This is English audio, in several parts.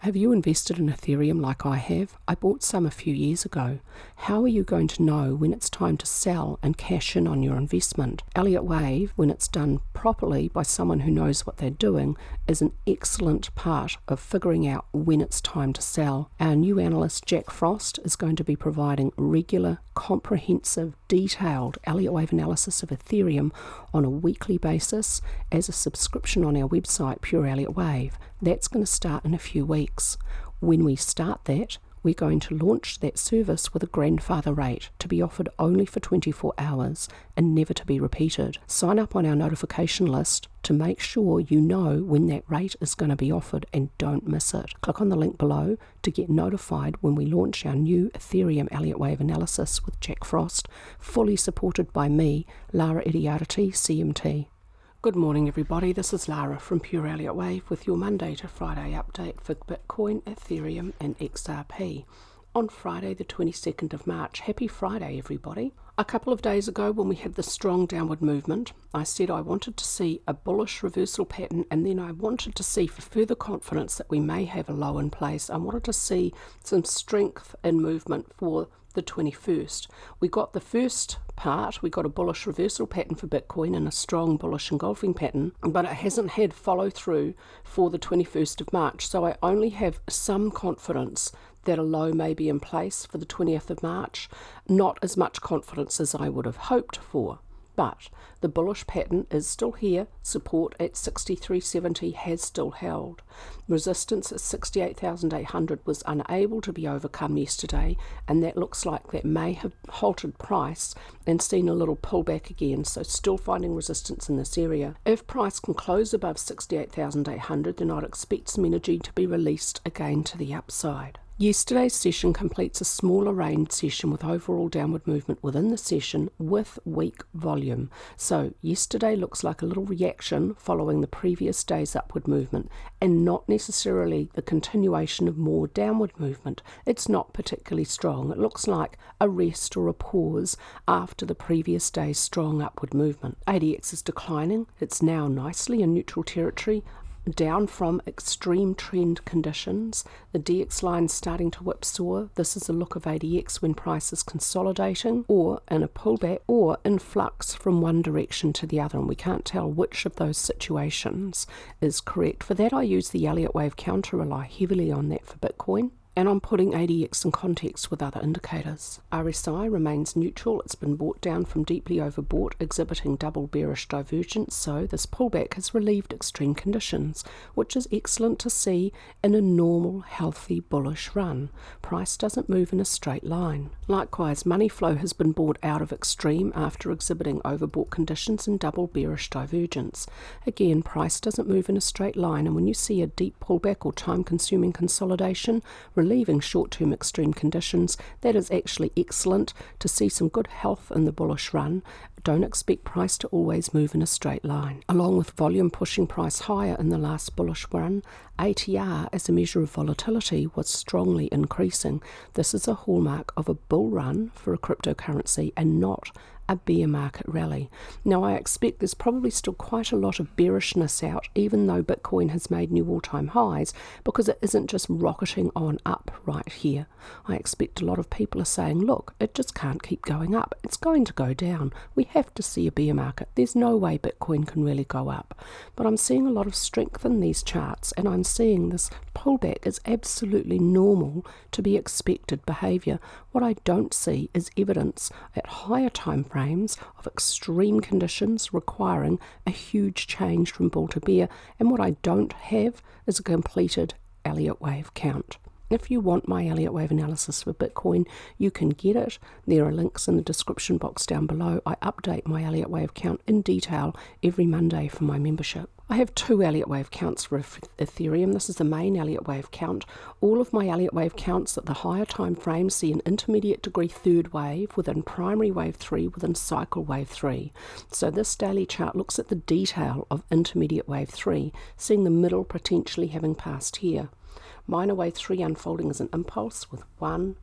Have you invested in Ethereum like I have? I bought some a few years ago. How are you going to know when it's time to sell and cash in on your investment? Elliott Wave, when it's done properly by someone who knows what they're doing, is an excellent part of figuring out when it's time to sell. Our new analyst, Jack Frost, is going to be providing regular, comprehensive, detailed Elliott Wave analysis of Ethereum on a weekly basis as a subscription on our website, Pure Elliott Wave. That's going to start in a few weeks. When we start that, we're going to launch that service with a grandfather rate to be offered only for 24 hours and never to be repeated. Sign up on our notification list to make sure you know when that rate is going to be offered and don't miss it. Click on the link below to get notified when we launch our new Ethereum Elliott Wave analysis with Jack Frost, fully supported by me, Lara Iriarty, CMT. Good morning everybody, this is Lara from Pure Elliott Wave with your Monday to Friday update for Bitcoin, Ethereum and XRP. On Friday the 22nd of March, happy Friday everybody. A couple of days ago when we had the strong downward movement, I said I wanted to see a bullish reversal pattern, and then I wanted to see, for further confidence that we may have a low in place, I wanted to see some strength in movement for the 21st. We got the first part, we got a bullish reversal pattern for Bitcoin and a strong bullish engulfing pattern, but it hasn't had follow through for the 21st of March, so I only have some confidence that a low may be in place for the 20th of March, not as much confidence as I would have hoped for. But the bullish pattern is still here. Support at 63.70 has still held. Resistance at 68,800 was unable to be overcome yesterday, and that looks like that may have halted price and seen a little pullback again, so still finding resistance in this area. If price can close above 68,800, then I'd expect some energy to be released again to the upside. Yesterday's session completes a smaller range session with overall downward movement within the session with weak volume. So yesterday looks like a little reaction following the previous day's upward movement and not necessarily the continuation of more downward movement. It's not particularly strong. It looks like a rest or a pause after the previous day's strong upward movement. ADX is declining. It's now nicely in neutral territory, down from extreme trend conditions. The DX line starting to whipsaw. This is a look of ADX when price is consolidating or in a pullback or in flux from one direction to the other, and we can't tell which of those situations is correct. For that I use the Elliott Wave counter, rely heavily on that for Bitcoin. And I'm putting ADX in context with other indicators. RSI remains neutral. It's been bought down from deeply overbought, exhibiting double bearish divergence, so this pullback has relieved extreme conditions, which is excellent to see in a normal, healthy, bullish run. Price doesn't move in a straight line. Likewise, money flow has been bought out of extreme after exhibiting overbought conditions and double bearish divergence. Again, price doesn't move in a straight line, and when you see a deep pullback or time-consuming consolidation, relieving short-term extreme conditions, that is actually excellent to see some good health in the bullish run. Don't expect price to always move in a straight line. Along with volume pushing price higher in the last bullish run, ATR as a measure of volatility was strongly increasing. This is a hallmark of a bull run for a cryptocurrency and not a bear market rally. Now I expect there's probably still quite a lot of bearishness out, even though Bitcoin has made new all-time highs, because it isn't just rocketing on up right here. I expect a lot of people are saying, look, it just can't keep going up. It's going to go down. We have to see a bear market. There's no way Bitcoin can really go up. But I'm seeing a lot of strength in these charts, and I'm seeing this pullback is absolutely normal to be expected behavior. What I don't see is evidence at higher time frames of extreme conditions requiring a huge change from bull to bear, and what I don't have is a completed Elliott Wave count. If you want my Elliott Wave analysis for Bitcoin, you can get it. There are links in the description box down below. I update my Elliott Wave count in detail every Monday for my membership. I have two Elliott Wave counts for Ethereum. This is the main Elliott Wave count. All of my Elliott Wave counts at the higher time frames see an intermediate degree third wave within primary wave 3 within cycle wave 3. So this daily chart looks at the detail of intermediate wave 3, seeing the middle potentially having passed here. Minor wave 3 unfolding as an impulse with 1,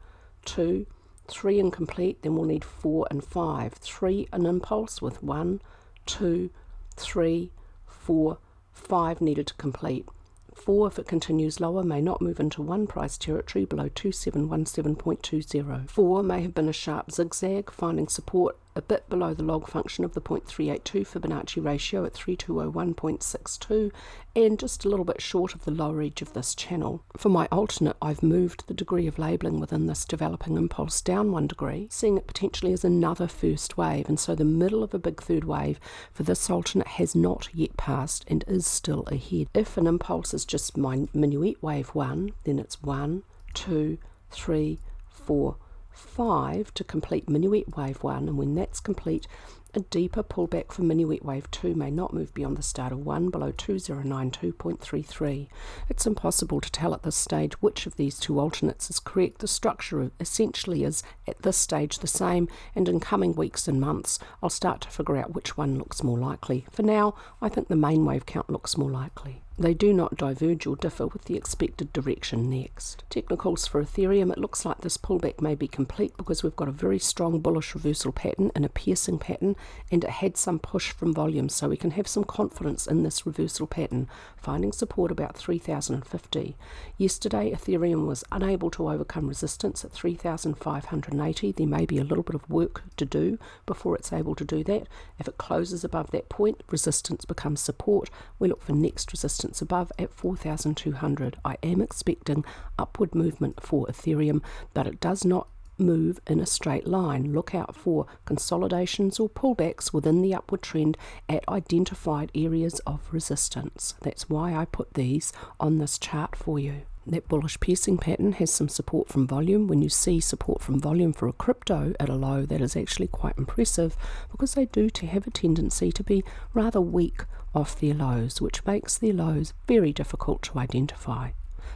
2, 3 incomplete, then we'll need 4 and 5. 3 an impulse with 1, 2, 3, 4, 5 needed to complete. 4, if it continues lower, may not move into one price territory below 2717.20. 4 may have been a sharp zigzag, finding support a bit below the log function of the 0.382 Fibonacci ratio at 3201.62 and just a little bit short of the lower edge of this channel. For my alternate, I've moved the degree of labelling within this developing impulse down 1 degree, seeing it potentially as another first wave, and so the middle of a big third wave for this alternate has not yet passed and is still ahead. If an impulse is just my minuet wave 1, then it's 1, 2, 3, 4, 5 to complete minuet wave 1, and when that's complete, a deeper pullback for minuet wave 2 may not move beyond the start of 1 below 2092.33. It's impossible to tell at this stage which of these two alternates is correct. The structure essentially is at this stage the same, and in coming weeks and months I'll start to figure out which one looks more likely. For now, I think the main wave count looks more likely. They do not diverge or differ with the expected direction next. Technicals for Ethereum, it looks like this pullback may be complete because we've got a very strong bullish reversal pattern and a piercing pattern, and it had some push from volume, so we can have some confidence in this reversal pattern, finding support about 3050. Yesterday, Ethereum was unable to overcome resistance at 3580. There may be a little bit of work to do before it's able to do that. If it closes above that point, resistance becomes support. We look for next resistance above at 4,200. I am expecting upward movement for Ethereum, but it does not move in a straight line. Look out for consolidations or pullbacks within the upward trend at identified areas of resistance. That's why I put these on this chart for you. That bullish piercing pattern has some support from volume. When you see support from volume for a crypto at a low, that is actually quite impressive, because they do have a tendency to be rather weak off their lows, which makes their lows very difficult to identify.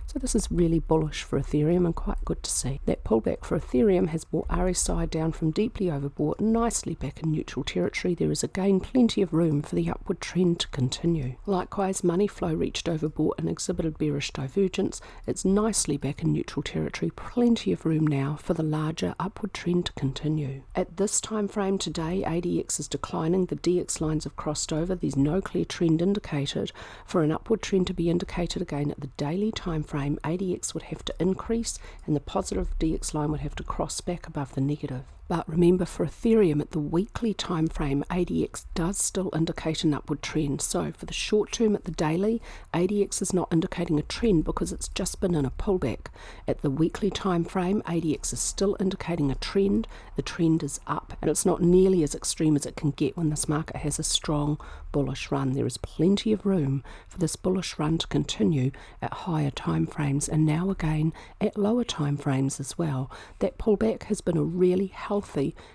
So this is really bullish for Ethereum and quite good to see. That pullback for Ethereum has brought RSI down from deeply overbought and nicely back in neutral territory. There is again plenty of room for the upward trend to continue. Likewise, money flow reached overbought and exhibited bearish divergence. It's nicely back in neutral territory. Plenty of room now for the larger upward trend to continue. At this time frame today, ADX is declining. The DX lines have crossed over. There's no clear trend indicated. For an upward trend to be indicated again at the daily time frame, ADX would have to increase and the positive DX line would have to cross back above the negative. But remember, for Ethereum at the weekly time frame, ADX does still indicate an upward trend. So for the short term at the daily, ADX is not indicating a trend because it's just been in a pullback. At the weekly time frame, ADX is still indicating a trend. The trend is up, and it's not nearly as extreme as it can get when this market has a strong bullish run. There is plenty of room for this bullish run to continue at higher time frames, and now again at lower time frames as well. That pullback has been a really healthy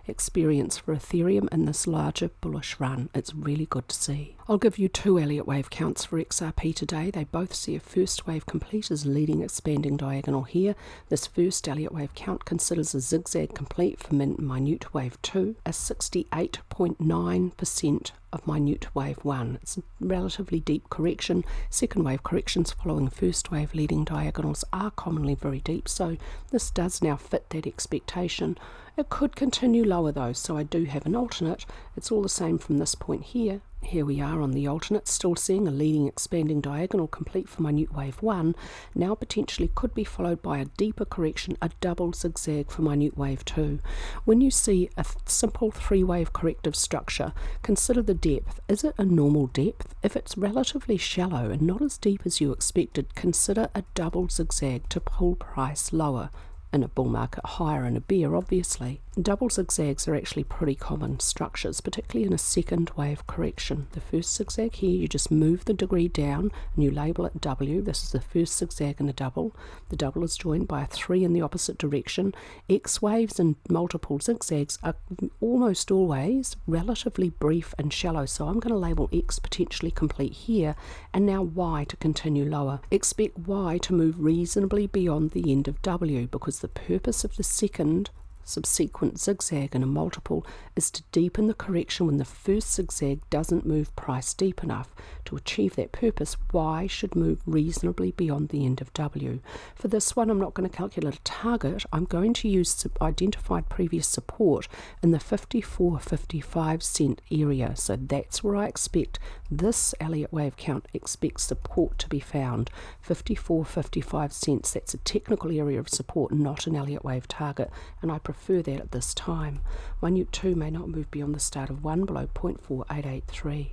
experience for Ethereum in this larger bullish run. It's really good to see. I'll give you two Elliott Wave counts for XRP today. They both see a first wave complete as leading expanding diagonal here. This first Elliott Wave count considers a zigzag complete for minute wave 2, a 68.9% of minute wave 1. It's a relatively deep correction. Second wave corrections following first wave leading diagonals are commonly very deep, so this does now fit that expectation. It could continue lower though, so I do have an alternate. It's all the same from this point here. Here we are on the alternate, still seeing a leading expanding diagonal complete for minute wave 1. Now potentially could be followed by a deeper correction, a double zigzag for minute wave 2. When you see a simple three-wave corrective structure, consider the depth. Is it a normal depth? If it's relatively shallow and not as deep as you expected, consider a double zigzag to pull price lower. In a bull market, higher in a bear, obviously. Double zigzags are actually pretty common structures, particularly in a second wave correction. The first zigzag here, you just move the degree down and you label it W. This is the first zigzag in a double. The double is joined by a 3 in the opposite direction. X waves and multiple zigzags are almost always relatively brief and shallow, so I'm going to label X potentially complete here, and now Y to continue lower. Expect Y to move reasonably beyond the end of W, because the purpose of the second subsequent zigzag in a multiple is to deepen the correction when the first zigzag doesn't move price deep enough. To achieve that purpose, Y should move reasonably beyond the end of W. For this one, I'm not going to calculate a target. I'm going to use identified previous support in the 54-55 cent area. So that's where I expect this Elliott Wave count expects support to be found. 54-55 cents, that's a technical area of support, not an Elliott Wave target, and I prefer that at this time. Minute 2 may not move beyond the start of 1 below 0.4883.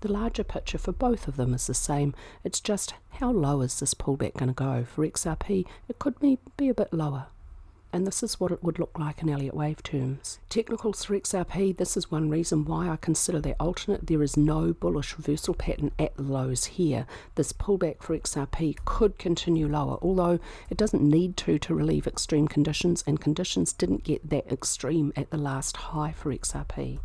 The larger picture for both of them is the same. It's just how low is this pullback going to go? For XRP, it could be a bit lower. And this is what it would look like in Elliott Wave terms. Technicals for XRP, this is one reason why I consider that alternate. There is no bullish reversal pattern at the lows here. This pullback for XRP could continue lower, although it doesn't need to relieve extreme conditions, and conditions didn't get that extreme at the last high for XRP.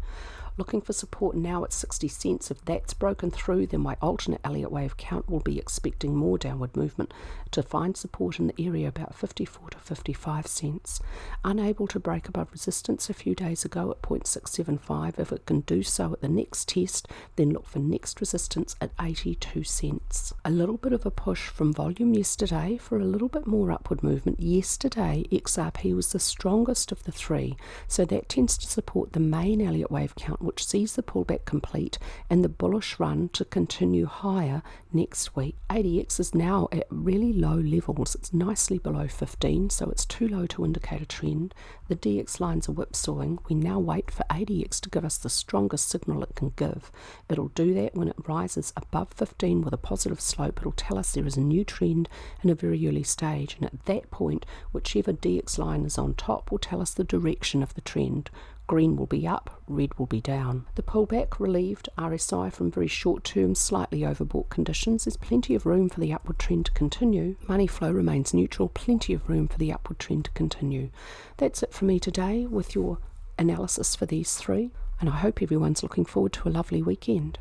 Looking for support now at 60 cents. If that's broken through, then my alternate Elliott Wave count will be expecting more downward movement to find support in the area about 54 to 55 cents. Unable to break above resistance a few days ago at 0.675. If it can do so at the next test, then look for next resistance at 82 cents. A little bit of a push from volume yesterday for a little bit more upward movement. Yesterday, XRP was the strongest of the three, so that tends to support the main Elliott Wave count, which sees the pullback complete and the bullish run to continue higher next week. ADX is now at really low levels. It's nicely below 15, so it's too low to indicate a trend. The DX lines are whipsawing. We now wait for ADX to give us the strongest signal it can give. It'll do that when it rises above 15 with a positive slope. It'll tell us there is a new trend in a very early stage, and at that point, whichever DX line is on top will tell us the direction of the trend. Green will be up, red will be down. The pullback relieved RSI from very short-term, slightly overbought conditions. There's plenty of room for the upward trend to continue. Money flow remains neutral, plenty of room for the upward trend to continue. That's it for me today with your analysis for these three, and I hope everyone's looking forward to a lovely weekend.